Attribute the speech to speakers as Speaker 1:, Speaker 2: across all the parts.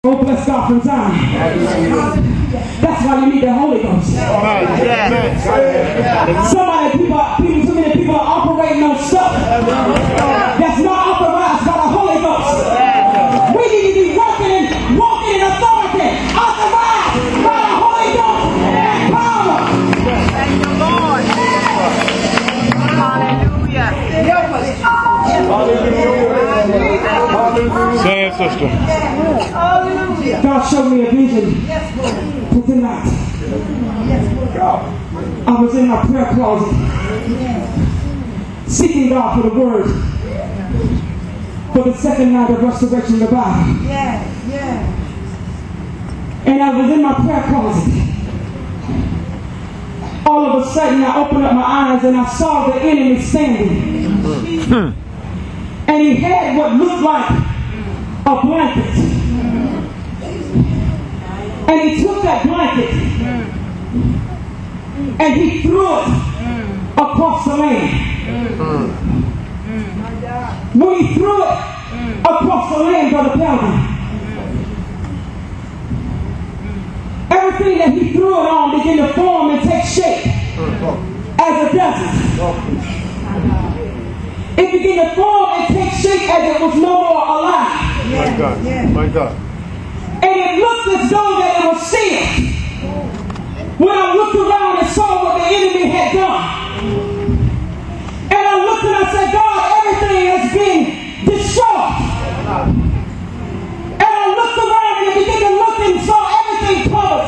Speaker 1: Oh, bless God from Zion. That's why you need the Holy Ghost. Too many people are operating on stuff that's not authorized by the Holy Ghost. We need to be walking in authority, authorized by the Holy Ghost and power.
Speaker 2: Thank you, Lord. Hallelujah.
Speaker 3: Say it, sister.
Speaker 1: God showed me a vision for tonight. I was in my prayer closet seeking God for the word for the second night of restoration of the body. And I was in my prayer closet. All of a sudden I opened up my eyes and I saw the enemy standing. And he had what looked like a blanket. And he took that blanket and he threw it across the land. When he threw it across the land, Brother Pelvin, everything that he threw it on began to form and take shape as a desert. It began to form and take shape as it was no more alive.
Speaker 3: My God. My God.
Speaker 1: And it looked as though that it was sealed. When I looked around and saw what the enemy had done. And I looked and I said, God, everything has been destroyed. And I looked around and began to look and saw everything covered,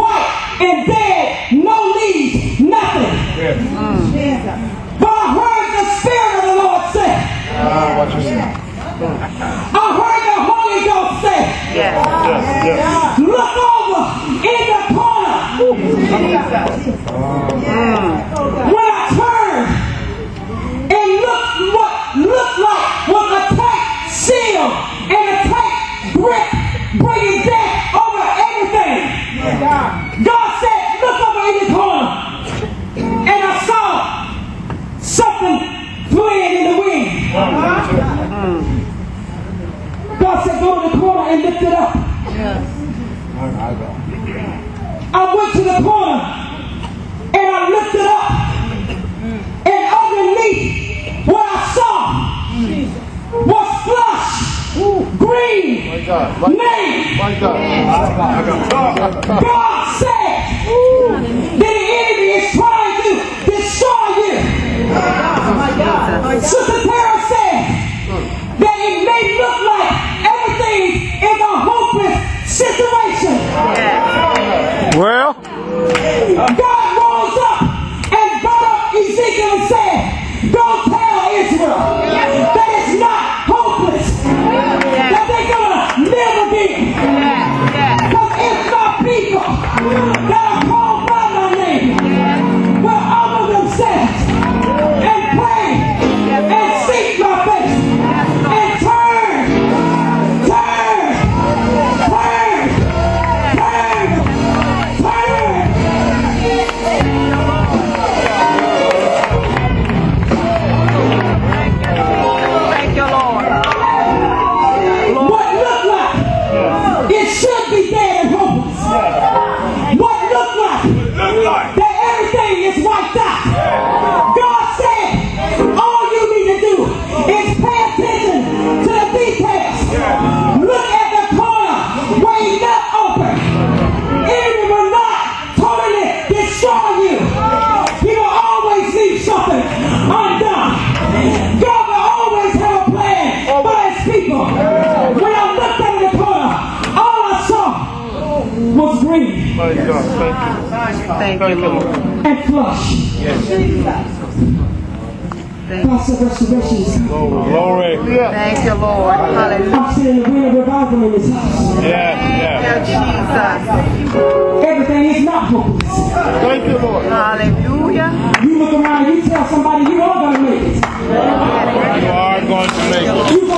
Speaker 1: white and dead, no leaves, nothing. But I heard the Spirit of the Lord say, I heard the Holy Ghost say, look over in the corner. When I turned and looked what looked like was a tight seal and a tight grip bringing death over everything. God said, look over in the corner. And I saw something flying in the wind. God said, go to the corner and lift it up. I went to the corner and I lifted up. And underneath what I saw was flush, green, God said that the enemy is trying to destroy you. Sister Tara said that it may look like everything is a hopeless situation.
Speaker 3: Well,
Speaker 1: God rose up and brought up Ezekiel and said, go tell Israel that it's not hopeless, that they're going to live again. Because if my people that are called by my name will humble themselves and pray and seek my face and turn.
Speaker 2: Thank you, Lord.
Speaker 1: What looked like it should be dead and hopeless. What looked like that everything is wiped out. God said, all you need to do is pay attention to the details. Look at the corner where he left open. Enemy will not totally destroy you. He will always leave something undone. God will always have a plan for his people. When I looked at the corner, all I saw was green.
Speaker 3: my God. Thank you, Lord.
Speaker 1: And flush. God said restoration.
Speaker 3: Glory.
Speaker 2: Thank you, Lord. Hallelujah.
Speaker 1: I'm seeing the wind of revival in this house.
Speaker 2: Thank you, Jesus.
Speaker 1: Everything is not hopeless.
Speaker 3: Thank you, Lord.
Speaker 2: Hallelujah.
Speaker 1: You look around and you tell somebody you are going to make it.
Speaker 3: You are going to make it.
Speaker 1: You